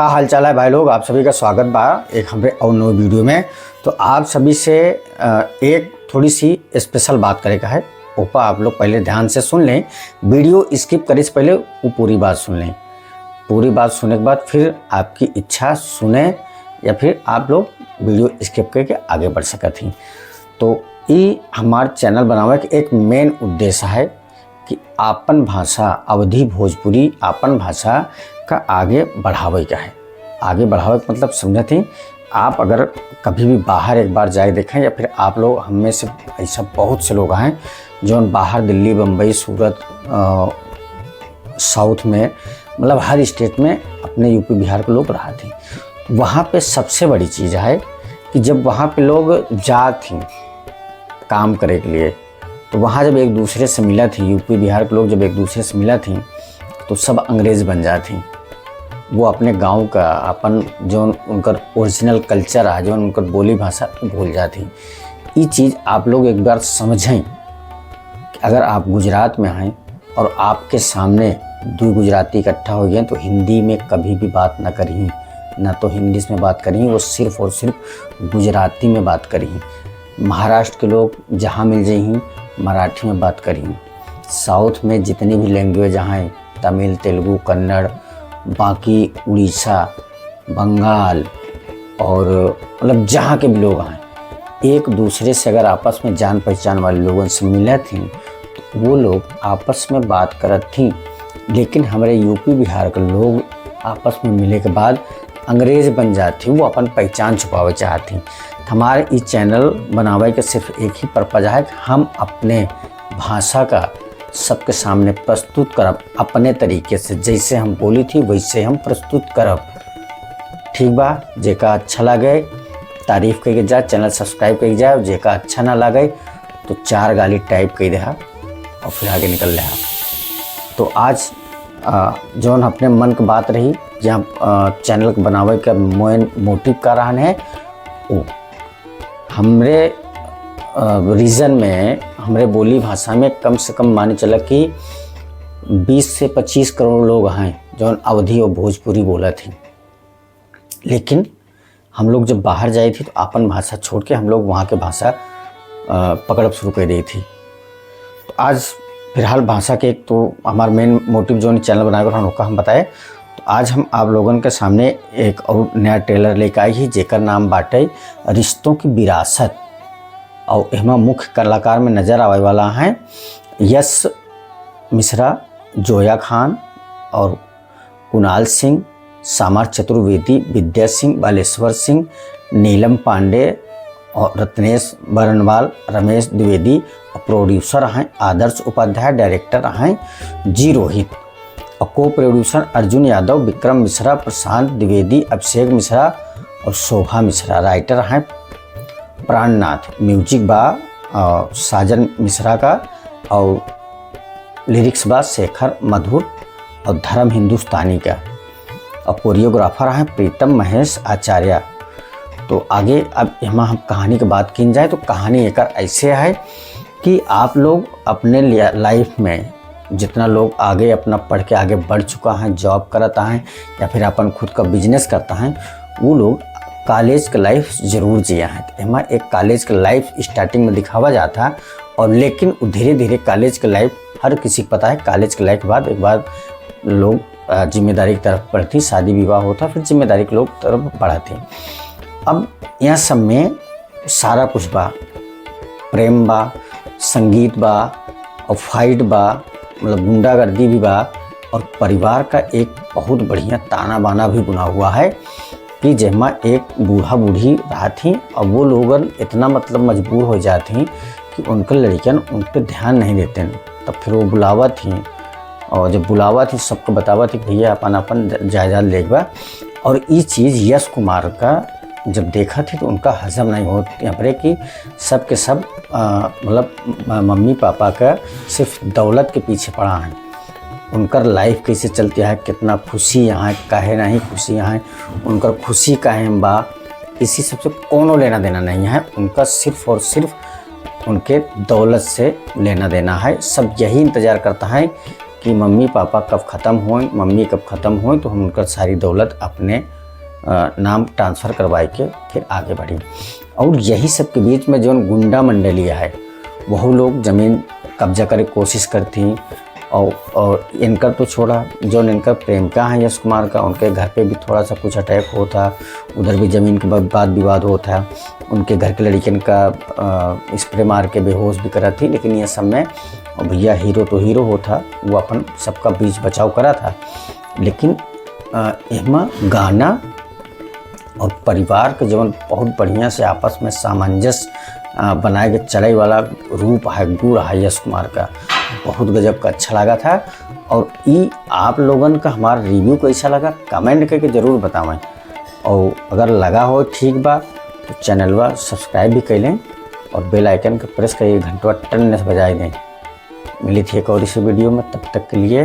क्या हाल चाल है भाई लोग, आप सभी का स्वागत बा एक हमारे और नए वीडियो में। तो आप सभी से एक थोड़ी सी स्पेशल बात करे का है। ऊपर आप लोग पहले ध्यान से सुन लें, वीडियो स्किप करे से पहले वो पूरी बात सुन लें। पूरी बात सुनने के बाद फिर आपकी इच्छा सुने या फिर आप लोग वीडियो स्किप करके आगे बढ़ सकते हैं। तो ये हमारे चैनल बनावे के एक मेन उद्देश्य है कि आपन भाषा अवधी भोजपुरी आपन भाषा का आगे बढ़ावे का है। आगे बढ़ावे का मतलब समझते, आप अगर कभी भी बाहर एक बार जाए देखें या फिर आप लोग हम में से ऐसा बहुत से लोग हैं जो बाहर दिल्ली, बम्बई, सूरत, साउथ में मतलब हर स्टेट में अपने यूपी बिहार के लोग रहा थे। वहाँ पे सबसे बड़ी चीज़ है कि जब वहाँ पे लोग जा थी काम करे के लिए, तो वहाँ जब एक दूसरे से मिला थी, यूपी बिहार के लोग जब एक दूसरे से मिला थी तो सब अंग्रेज़ बन जाती। वो अपने गांव का अपन जो उनका ओरिजिनल कल्चर है, जो उनका बोली भाषा भूल जाती। ये चीज़ आप लोग एक बार समझें कि अगर आप गुजरात में हैं और आपके सामने दो गुजराती इकट्ठा हो गए तो हिंदी में कभी भी बात ना करी, ना तो हिंदी में बात करी, वो सिर्फ़ और सिर्फ गुजराती में बात करी। महाराष्ट्र के लोग जहाँ मिल जाई मराठी में बात करी। साउथ में जितनी भी लैंग्वेज हैं, तमिल, तेलुगु, कन्नड़, बाकी उड़ीसा, बंगाल और मतलब जहाँ के भी लोग हैं, एक दूसरे से अगर आपस में जान पहचान वाले लोगों से मिले थी तो वो लोग आपस में बात करत थी। लेकिन हमारे यूपी बिहार के लोग आपस में मिले के बाद अंग्रेज़ बन जाती, वो अपन पहचान छुपावे चाहती। हमारे इस चैनल बनावे के सिर्फ एक ही पर्पज़ है कि हम अपने भाषा का सबके सामने प्रस्तुत करब अपने तरीके से, जैसे हम बोली थी वैसे हम प्रस्तुत करब। ठीक बा, जेका अच्छा लगे तारीफ़ करके जाए, चैनल सब्सक्राइब करके जाए, और जेका अच्छा ना लगे तो 4 गाली टाइप कर दे और फिर आगे निकल रहा। तो आज जौन अपने मन की बात रही, जहाँ चैनल बनावे का मेन मोटिव का रहन है, वो हमरे रीजन में, हमरे बोली भाषा में कम से कम माने चला कि 20 से 25 करोड़ लोग हैं जो अवधी और भोजपुरी बोला थे। लेकिन हम लोग जब बाहर जाए थे तो अपन भाषा छोड़ के हम लोग वहाँ के भाषा पकड़ब शुरू कर दी थी। तो आज फिलहाल भाषा के एक तो हमारा मेन मोटिव जो चैनल बनाए होगा हम बताए। तो आज हम आप लोगों के सामने एक और नया ट्रेलर लेकर आई ही, जेकर नाम बाटे रिश्तों की विरासत। और इसमें मुख्य कलाकार में नज़र आने वाला हैं यश मिश्रा, जोया खान और कुणाल सिंह, सामर चतुर्वेदी, विद्या सिंह, बालेश्वर सिंह, नीलम पांडे और रत्नेश बरनवाल, रमेश द्विवेदी। और प्रोड्यूसर हैं आदर्श उपाध्याय, डायरेक्टर हैं जी रोहित, और को प्रोड्यूसर अर्जुन यादव, विक्रम मिश्रा, प्रशांत द्विवेदी, अभिषेक मिश्रा और शोभा मिश्रा। राइटर हैं प्राणनाथ, म्यूजिक बा साजन मिश्रा का, और लिरिक्स बा शेखर मधुर और धर्म हिंदुस्तानी का, और कोरियोग्राफर हैं प्रीतम महेश आचार्य। तो आगे अब यहाँ हम कहानी की बात की जाए तो कहानी एक ऐसे है कि आप लोग अपने लाइफ में जितना लोग आगे अपना पढ़ के आगे बढ़ चुका है, जॉब करता है या फिर अपन खुद का बिजनेस करता है, वो लोग कॉलेज का लाइफ ज़रूर जिया है। हमारा एक कॉलेज का लाइफ स्टार्टिंग में दिखावा जाता है, और लेकिन धीरे धीरे कॉलेज का लाइफ हर किसी को पता है, कॉलेज के लाइफ के बाद एक बार लोग जिम्मेदारी की तरफ बढ़ती, शादी विवाह होता, फिर जिम्मेदारी के लोग तरफ बढ़ाते। अब यह सब में सारा कुछ बा, प्रेम बा, संगीत बा और फाइट बा, मतलब गुंडागर्दी भी बा, और परिवार का एक बहुत बढ़िया ताना बाना भी बुना हुआ है कि जहाँ एक बूढ़ा बूढ़ी रहा थी और वो लोग इतना मतलब मजबूर हो जाती कि उनके लड़कियां उन पर ध्यान नहीं देते। तब फिर वो बुलावा थी, और जब बुलावा थी सबको बतावा थी भैया अपन अपन जायदाद लेगा। और ये चीज़ यश कुमार का जब देखा थी तो उनका हजम नहीं हो यहाँ पर कि सब के सब मतलब मम्मी पापा का सिर्फ दौलत के पीछे पड़ा है। उनका लाइफ कैसे चलती है, कितना खुशी यहाँ है, काहे नहीं खुशी यहाँ है, उनका खुशी काहे बा, इसी सबसे कोनो लेना देना नहीं है। उनका सिर्फ और सिर्फ उनके दौलत से लेना देना है। सब यही इंतज़ार करता है कि मम्मी पापा कब ख़त्म होएं, मम्मी कब ख़त्म होएं तो हम उनका सारी दौलत अपने नाम ट्रांसफ़र करवाए के फिर आगे बढ़ी। और यही सब के बीच में जो गुंडा मंडलिया है वह लोग ज़मीन कब्जा करे कोशिश करती। और इनका तो छोड़ा, जो इनका प्रेमिका है यश कुमार का, उनके घर पे भी थोड़ा सा कुछ अटैक होता, उधर भी ज़मीन के वाद विवाद होता। उनके घर के लड़कियन का स्प्रे मार के बेहोश भी करा थी। लेकिन ये सब में भैया हीरो तो हीरो होता, वो अपन सबका बीच बचाव करा था। लेकिन इसमें गाना और परिवार के जीवन बहुत बढ़िया से आपस में सामंजस्य बनाए के चले वाला रूप है, गुण है यश कुमार का, बहुत गजब का अच्छा लगा था। और ये आप लोगन का हमारा रिव्यू कैसा लगा कमेंट करके ज़रूर बतावें। और अगर लगा हो ठीक बा तो चैनलवा सब्सक्राइब भी कर लें और बेल आइकन का प्रेस करिए, घंटवा टन से बजाए दें। मिली थी एक और इस वीडियो में, तब तक के लिए